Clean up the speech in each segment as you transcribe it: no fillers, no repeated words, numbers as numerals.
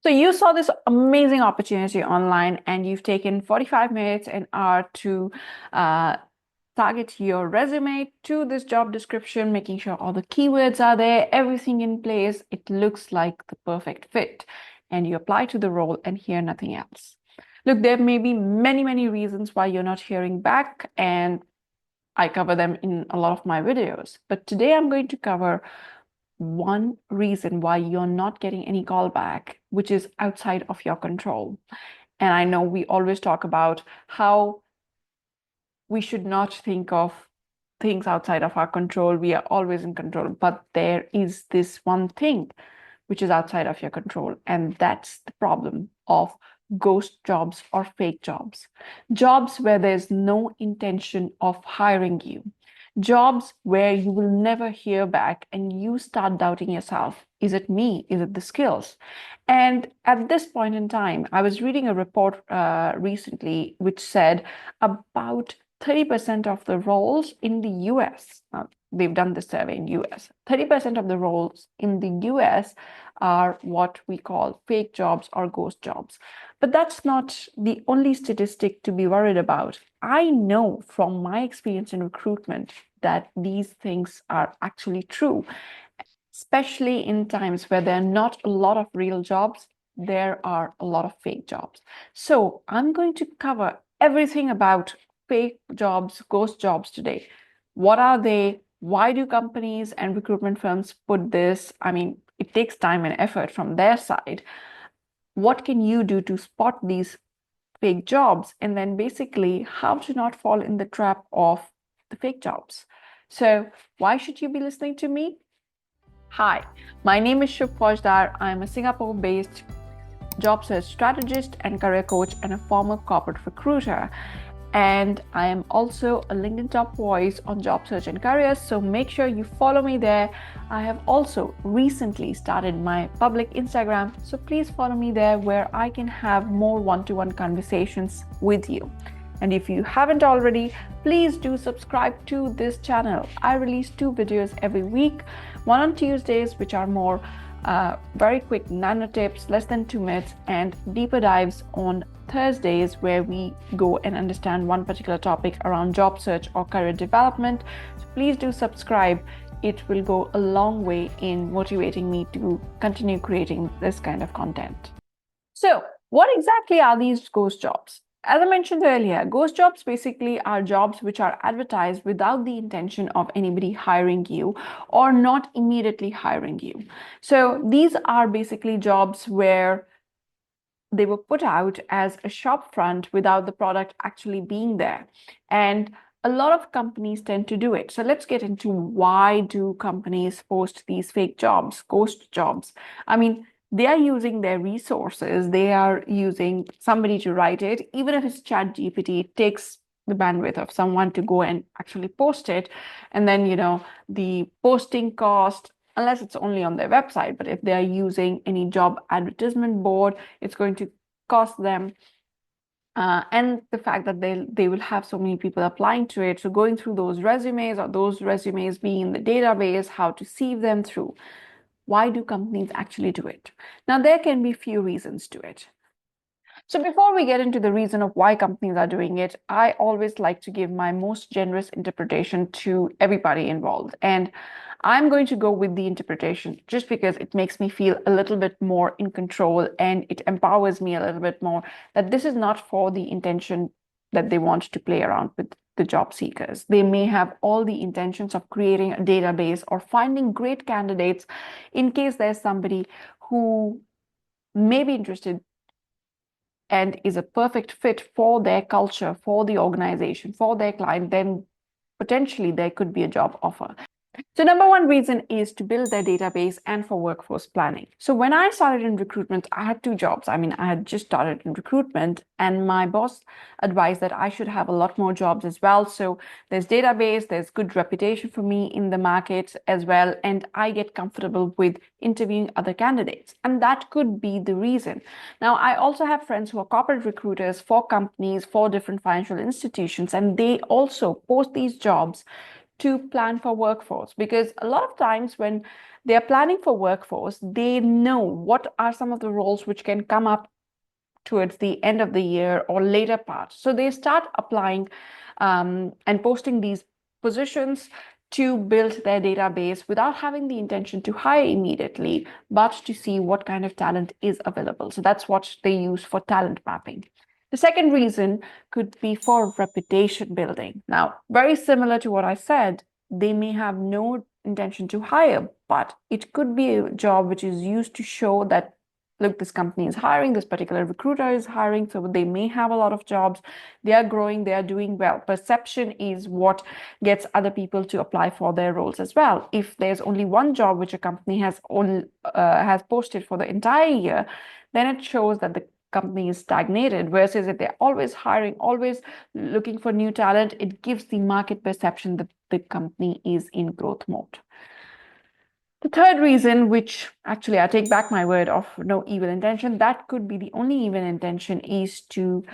So you saw this amazing opportunity online and you've taken 45 minutes, an hour to uh, target your resume to this job description, making sure all the keywords are there, everything in place. It looks like the perfect fit. And you apply to the role and hear nothing else. Look, there may be many, many reasons why you're not hearing back, and I cover them in a lot of my videos. But today I'm going to cover one reason why you're not getting any call back, which is outside of your control. And I know we always talk about how we should not think of things outside of our control. We are always in control, but there is this one thing which is outside of your control. And that's the problem of ghost jobs or fake jobs. Jobs where there's no intention of hiring you. Jobs where you will never hear back and you start doubting yourself. Is it me? Is it the skills? And at this point in time, I was reading a report recently which said about 30% of the roles in the US, they've done the survey in US, 30% of the roles in the US are what we call fake jobs or ghost jobs. But that's not the only statistic to be worried about. I know from my experience in recruitment that these things are actually true, especially in times where there are not a lot of real jobs, there are a lot of fake jobs. So I'm going to cover everything about fake jobs, ghost jobs today. What are they? Why do companies and recruitment firms put this? I mean, it takes time and effort from their side. What can you do to spot these fake jobs? And then basically, how to not fall in the trap of the fake jobs. So, why should you be listening to me? Hi, my name is Shub Faujdar. I'm a Singapore-based job search strategist and career coach and a former corporate recruiter. And I am also a LinkedIn top voice on job search and careers, so make sure you follow me there. I have also recently started my public Instagram, so please follow me there where I can have more one-to-one conversations with you. And if you haven't already, please do subscribe to this channel. I release 2 videos every week, one on Tuesdays, which are more very quick nano tips, less than 2 minutes, and deeper dives on Thursdays, where we go and understand one particular topic around job search or career development. So please do subscribe. It will go a long way in motivating me to continue creating this kind of content. So, what exactly are these ghost jobs? As I mentioned earlier, ghost jobs basically are jobs which are advertised without the intention of anybody hiring you or not immediately hiring you. So these are basically jobs where they were put out as a shop front without the product actually being there. And a lot of companies tend to do it. So let's get into why do companies post these fake jobs, ghost jobs? I mean, they are using their resources. They are using somebody to write it. Even if it's Chat GPT, it takes the bandwidth of someone to go and actually post it. And then, the posting cost, unless it's only on their website, but if they are using any job advertisement board, it's going to cost them. And the fact that they will have so many people applying to it. So going through those resumes or those resumes being in the database, how to sieve them through. Why do companies actually do it? Now, there can be few reasons to it. So before we get into the reason of why companies are doing it, I always like to give my most generous interpretation to everybody involved. And I'm going to go with the interpretation just because it makes me feel a little bit more in control and it empowers me a little bit more that this is not for the intention that they want to play around with the job seekers. They may have all the intentions of creating a database or finding great candidates in case there's somebody who may be interested and is a perfect fit for their culture, for the organization, for their client, then potentially there could be a job offer. So number one reason is to build their database and for workforce planning. So when I started in recruitment, I had 2 jobs. I mean, I had just started in recruitment and my boss advised that I should have a lot more jobs as well. So there's database, there's good reputation for me in the market as well. And I get comfortable with interviewing other candidates. And that could be the reason. Now, I also have friends who are corporate recruiters for companies, for different financial institutions, and they also post these jobs to plan for workforce, because a lot of times when they are planning for workforce, they know what are some of the roles which can come up towards the end of the year or later part. So they start applying and posting these positions to build their database without having the intention to hire immediately, but to see what kind of talent is available. So that's what they use for talent mapping. The second reason could be for reputation building. Now, very similar to what I said, they may have no intention to hire, but it could be a job which is used to show that, look, this company is hiring, this particular recruiter is hiring, so they may have a lot of jobs, they are growing, they are doing well. Perception is what gets other people to apply for their roles as well. If there's only one job which a company has posted for the entire year, then it shows that the company is stagnated, versus if they're always hiring, always looking for new talent, it gives the market perception that the company is in growth mode. The third reason, which actually I take back my word of no evil intention, that could be the only evil intention, is to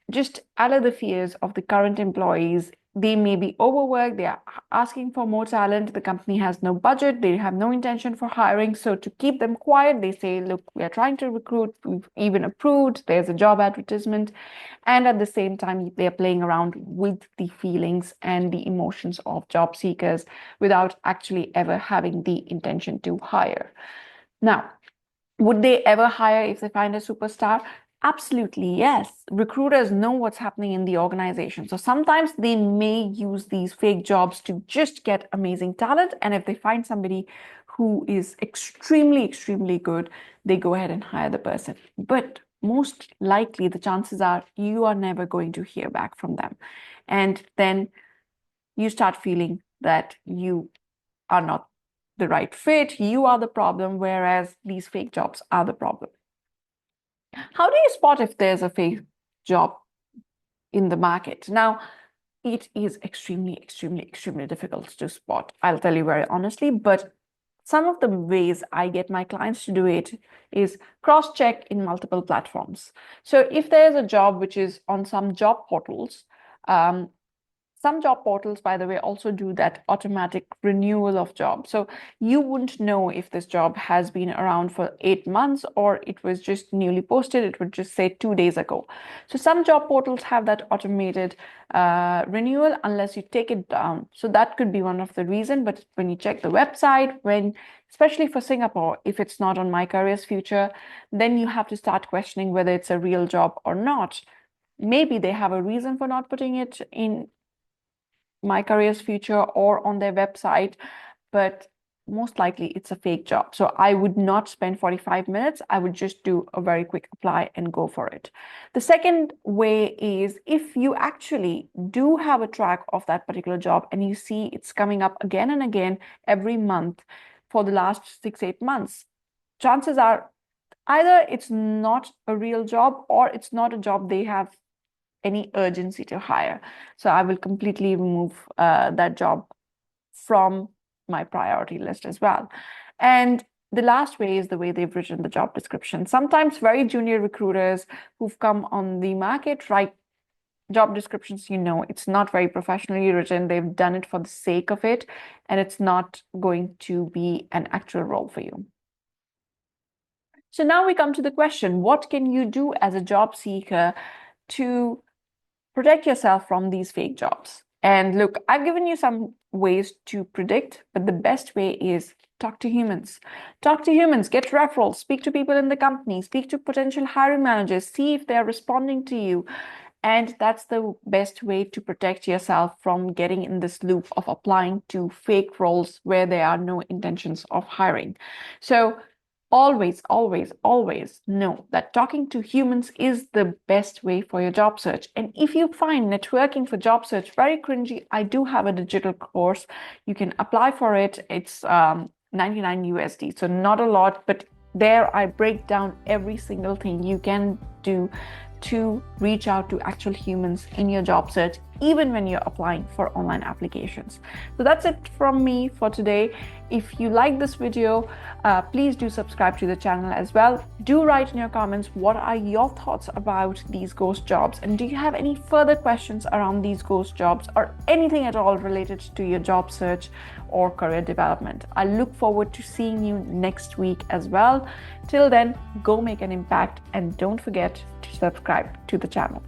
just allay the fears of the current employees. They may be overworked, they are asking for more talent, the company has no budget, they have no intention for hiring. So to keep them quiet, they say, look, we are trying to recruit, we've even approved, there's a job advertisement. And at the same time, they are playing around with the feelings and the emotions of job seekers without actually ever having the intention to hire. Now, would they ever hire if they find a superstar? Absolutely, yes. Recruiters know what's happening in the organization. So sometimes they may use these fake jobs to just get amazing talent. And if they find somebody who is extremely, extremely good, they go ahead and hire the person. But most likely, the chances are you are never going to hear back from them. And then you start feeling that you are not the right fit, you are the problem, whereas these fake jobs are the problem. How do you spot if there's a fake job in the market? Now, it is extremely, extremely, extremely difficult to spot. I'll tell you very honestly, but some of the ways I get my clients to do it is cross-check in multiple platforms. So if there's a job which is on some job portals, some job portals, by the way, also do that automatic renewal of jobs. So you wouldn't know if this job has been around for 8 months or it was just newly posted. It would just say 2 days ago. So some job portals have that automated renewal unless you take it down. So that could be one of the reasons. But when you check the website, especially for Singapore, if it's not on My Careers Future, then you have to start questioning whether it's a real job or not. Maybe they have a reason for not putting it in My Careers Future or on their website, but most likely it's a fake job. So I would not spend 45 minutes. I would just do a very quick apply and go for it. The second way is if you actually do have a track of that particular job and you see it's coming up again and again every month for the last 6-8 months, chances are either it's not a real job or it's not a job they have any urgency to hire. So I will completely remove that job from my priority list as well. And the last way is the way they've written the job description. Sometimes very junior recruiters who've come on the market write job descriptions, it's not very professionally written. They've done it for the sake of it, and it's not going to be an actual role for you. So now we come to the question, what can you do as a job seeker to protect yourself from these fake jobs? And look, I've given you some ways to predict, but the best way is talk to humans. Talk to humans, get referrals, speak to people in the company, speak to potential hiring managers, see if they're responding to you. And that's the best way to protect yourself from getting in this loop of applying to fake roles where there are no intentions of hiring. So always, always, always know that talking to humans is the best way for your job search. And if you find networking for job search very cringy, I do have a digital course. You can apply for it. It's 99 USD, so not a lot, but there I break down every single thing you can do to reach out to actual humans in your job search, even when you're applying for online applications. So that's it from me for today. If you like this video, please do subscribe to the channel as well. Do write in your comments what are your thoughts about these ghost jobs, and do you have any further questions around these ghost jobs or anything at all related to your job search or career development. I look forward to seeing you next week as well. Till then, go make an impact and don't forget to subscribe to the channel.